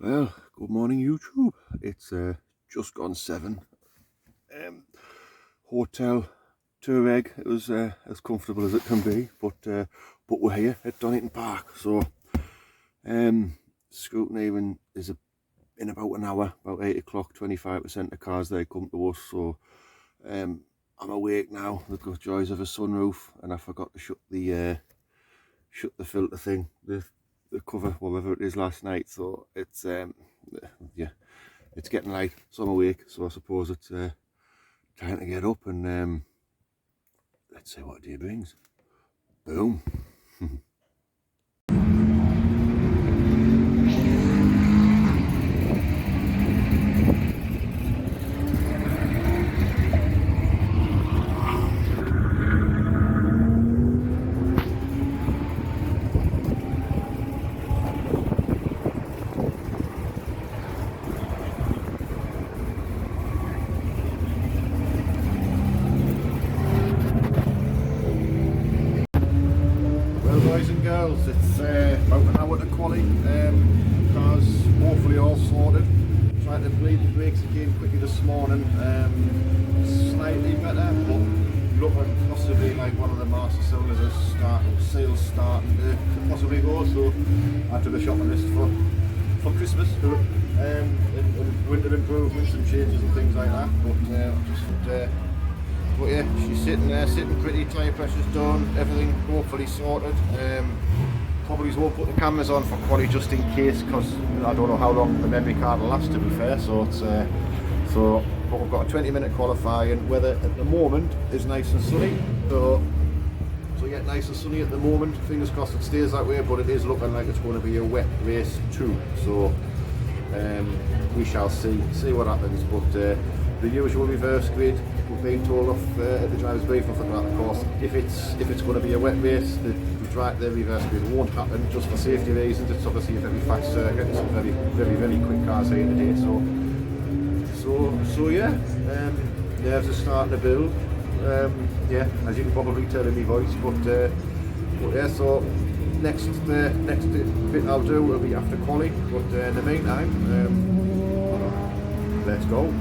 Well, good morning YouTube. It's just gone 7. Hotel tour egg. It was as comfortable as it can be, but we're here at Donington Park. So scrutinising is in about an hour, about 8 o'clock. 25% of cars they come to us. So I'm awake now. Look at the joys of a sunroof, and I forgot to shut the filter thing, the cover, whatever it is, last night. So it's yeah, it's getting late, so I'm awake. So I suppose it's time to get up and let's see what day brings. Boom. Boys and girls, it's about an hour to quali. Cars hopefully all sorted. Tried to bleed the brakes again quickly this morning. Slightly better, but looking possibly like one of the master cylinders sales starting to possibly go. So I took a shopping list for Christmas and winter improvements and changes and things like that. But yeah, she's sitting there, sitting pretty, tyre pressure's done, everything hopefully sorted. Probably won't put the cameras on for quality just in case, because I don't know how long the memory card will last, to be fair. So it's but we've got a 20-minute qualifying. Weather at the moment is nice and sunny. So yeah, nice and sunny at the moment. Fingers crossed it stays that way, but it is looking like it's going to be a wet race too. So we shall see what happens. But the usual reverse grid, we've been told off at the driver's briefing for that, of course, if it's going to be a wet race, the reverse grid won't happen, just for safety reasons. It's obviously a very fast circuit, some very quick cars here today. So yeah, nerves are starting to build. Yeah, as you can probably tell in my voice, but yeah. So next bit I'll do will be after quali, but in the meantime, let's go.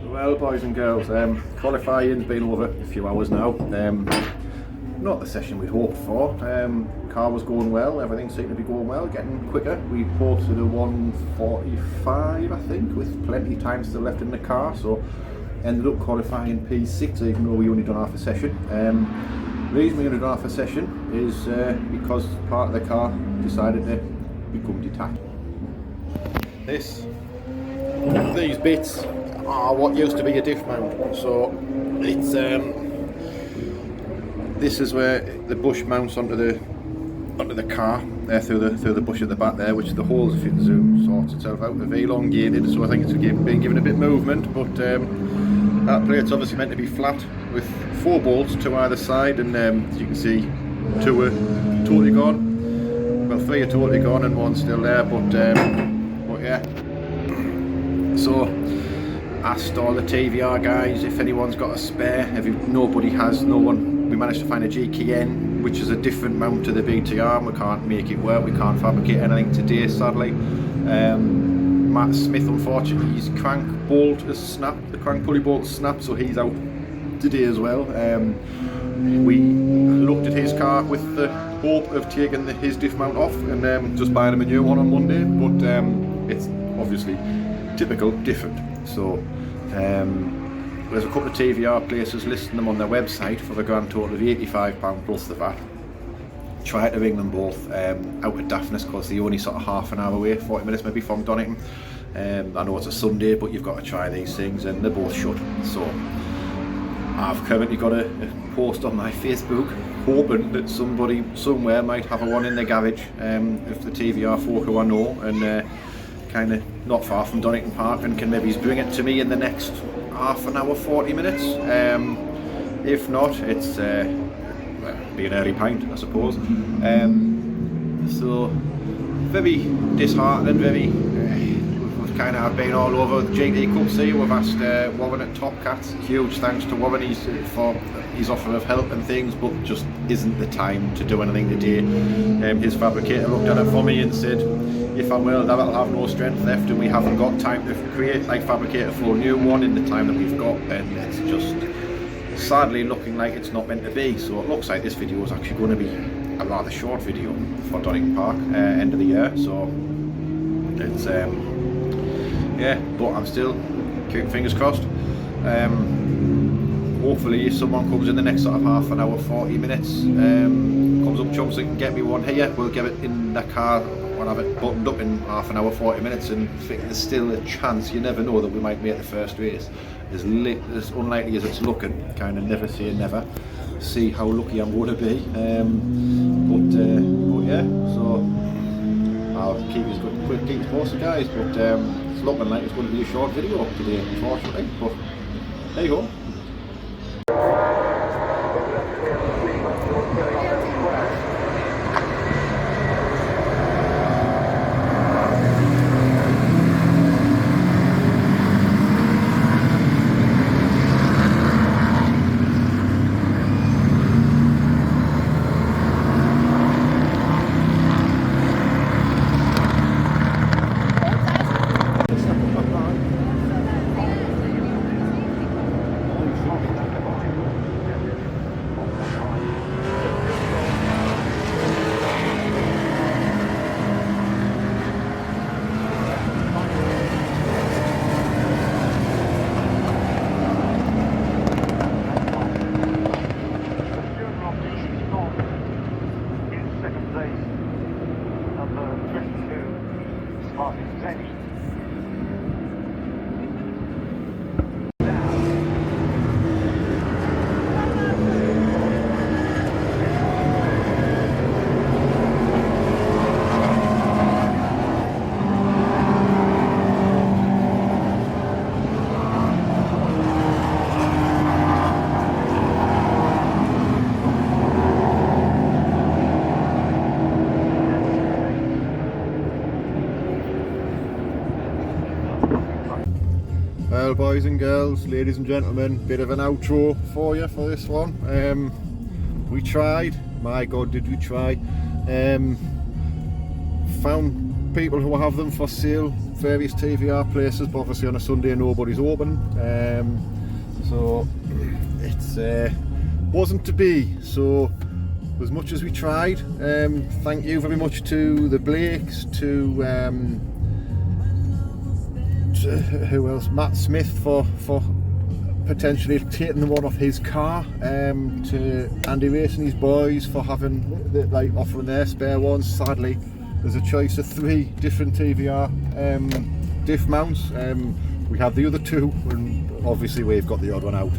Well, boys and girls, qualifying's been over a few hours now. Not the session we'd hoped for. Car was going well, everything seemed to be going well, getting quicker. We posted a 1:45, I think, with plenty of time still left in the car, so ended up qualifying P6, even though we only done half a session. The reason we only done half a session is because part of the car decided to become detached. These bits are what used to be a diff mount, so it's this is where the bush mounts onto the car through the bush at the back there, which the holes, if you can zoom, sorts itself out. They've elongated, so I think it's been given a bit of movement, but that plate's obviously meant to be flat with 4 bolts to either side, and as you can see, 2 are totally gone. Well, 3 are totally gone and 1's still there, but yeah. So asked all the TVR guys if anyone's got a spare. Nobody has. No one. We managed to find a GKN, which is a different mount to the BTR, and we can't make it work. We can't fabricate anything today, sadly. Matt Smith, unfortunately, his crank bolt has snapped. The crank pulley bolt has snapped, so he's out today as well. We looked at his car with the hope of taking his diff mount off and just buying him a new one on Monday, but it's obviously typical different. So there's a couple of TVR places listing them on their website for the grand total of £85 plus the VAT. Try to ring them both out of daftness, because they're only sort of half an hour away, 40 minutes maybe from Donington. I know it's a Sunday, but you've got to try these things, and they're both shut. So I've currently got a post on my Facebook hoping that somebody somewhere might have a one in their garage, if the TVR folk who I know, and kind of not far from Donington Park, and can maybe bring it to me in the next half an hour, 40 minutes. If not, it's be an early pint, I suppose. So very disheartened, very kind of have been all over the GT Cup here. We've asked Warren at Top Cat, huge thanks to Warren for his offer of help and things, but just isn't the time to do anything today. His fabricator looked at it for me and said, if I will, that'll have no strength left, and we haven't got time to create like fabricator for a new one in the time that we've got, and it's just sadly looking like it's not meant to be. So it looks like this video is actually going to be a rather short video for Donington Park end of the year. So it's yeah, but I'm still keeping fingers crossed. Hopefully someone comes in the next sort of half an hour, 40 minutes, comes up, jumps and can get me one here. We'll get it in the car, we'll have it buttoned up in half an hour, 40 minutes, and I think there's still a chance, you never know, that we might make the first race. As unlikely as it's looking, kind of never say never. See how lucky I'm going to be. But yeah, so I'll keep you posted, guys, but it's looking like it's going to be a short video today, unfortunately, but there you go. Well, boys and girls, ladies and gentlemen, bit of an outro for you for this one. We tried, my god did we try. Found people who have them for sale, various TVR places, but obviously on a Sunday nobody's open. So it's wasn't to be. So as much as we tried, thank you very much to the Blakes, to who else? Matt Smith for potentially taking the one off his car, to Andy Race and his boys for having offering their spare ones. Sadly, there's a choice of 3 different TVR diff mounts. We have the other 2, and obviously we've got the odd one out.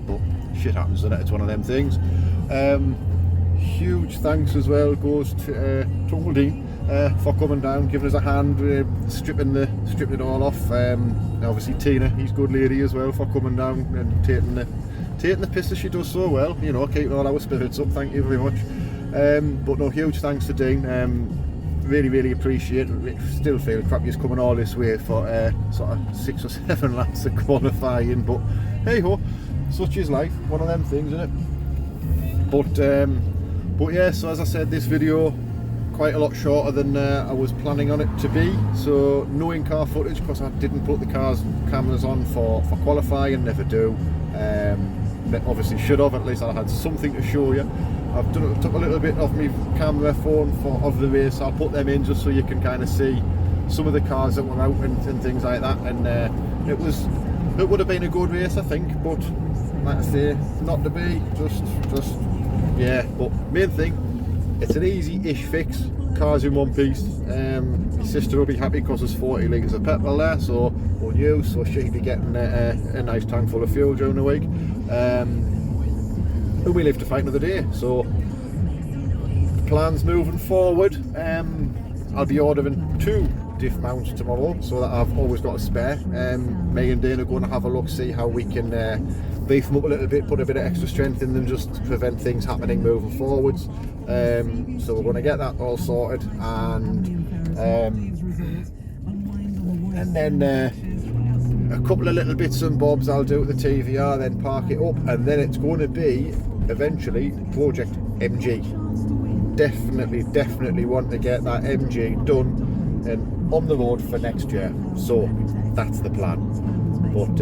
But shit happens, doesn't it? It's one of them things. Huge thanks as well goes to Donington for coming down, giving us a hand, stripping it all off. Obviously Tina, he's a good lady as well, for coming down and taking the piss as she does so well, you know, keeping all our spirits up. Thank you very much. But no, huge thanks to Dean. Really appreciate it. Still feel crap he's coming all this way for sort of 6 or 7 laps of qualifying, but hey ho, such is life, one of them things, isn't it? But yeah, so as I said, this video quite a lot shorter than I was planning on it to be. So no in-car footage because I didn't put the cameras on for qualifying, never do. Obviously should have, at least I had something to show you. I've took a little bit of my camera phone of the race. I'll put them in just so you can kind of see some of the cars that were out and things like that. And it would have been a good race, I think, but like I say, not to be. Just yeah. But main thing, it's an easy-ish fix. Car's in one piece. My sister will be happy because there's 40 litres of petrol there, so unused, so she'll be getting a nice tank full of fuel during the week. And we live to fight another day. So the plans moving forward, I'll be ordering 2 diff mounts tomorrow, so that I've always got a spare. Me and Dana are going to have a look, see how we can beef them up a little bit, put a bit of extra strength in them just to prevent things happening moving forwards. So we're going to get that all sorted, and and then a couple of little bits and bobs I'll do at the TVR, then park it up, and then it's going to be eventually Project MG. Definitely want to get that MG done and on the road for next year, so that's the plan. But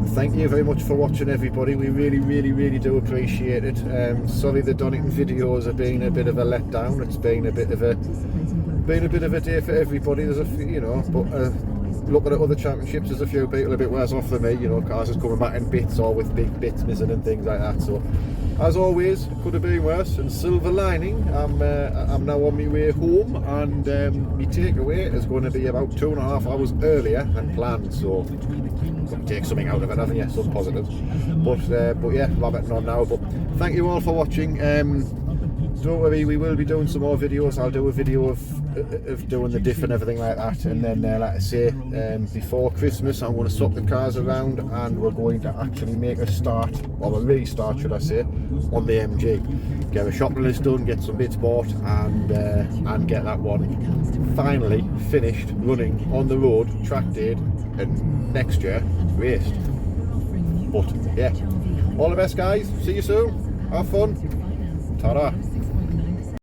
thank you very much for watching, everybody. We really do appreciate it. Sorry the Donington videos have been a bit of a letdown. It's been a bit of a day for everybody. There's a few, you know, but looking at other championships, there's a few people a bit worse off than me, you know, cars is coming back in bits or with big bits missing and things like that. So as always, could have been worse. And silver lining, I'm now on my way home, and my takeaway is going to be about 2.5 hours earlier than planned. So got to take something out of it, haven't you? Some positives. But yeah, rabbiting on now. But thank you all for watching. Don't worry, we will be doing some more videos. I'll do a video of doing the diff and everything like that, and then like I say, before Christmas I'm going to swap the cars around, and we're going to actually make a start, or a restart should I say, on the MG. Get a shopping list done, get some bits bought, and get that one finally finished running on the road, track date, and next year raced. But yeah, all the best guys, see you soon, have fun, ta-da.